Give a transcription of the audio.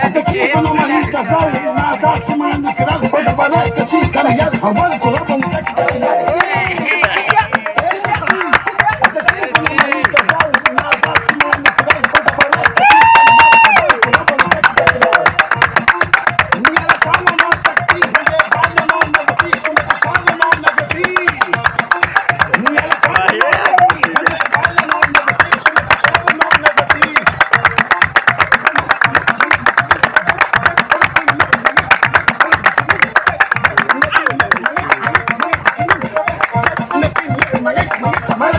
Essa aqui é uma linha de casal, na azar, semana do criado, faz a banana, catinho, caminhada, roubando, colando, não tem que ter. Essa aqui é uma linha de casal, na azar, semana do criado, faz a banana, catinho, caminhada, roubando, colando, não tem que ter. Minha ela fala, não, tá aqui, mulher, fala, não, negativo, mulher, fala, não, negativo. Minha ela fala, não, mulher, fala, não, negativo, mulher, fala, não, negativo. Mas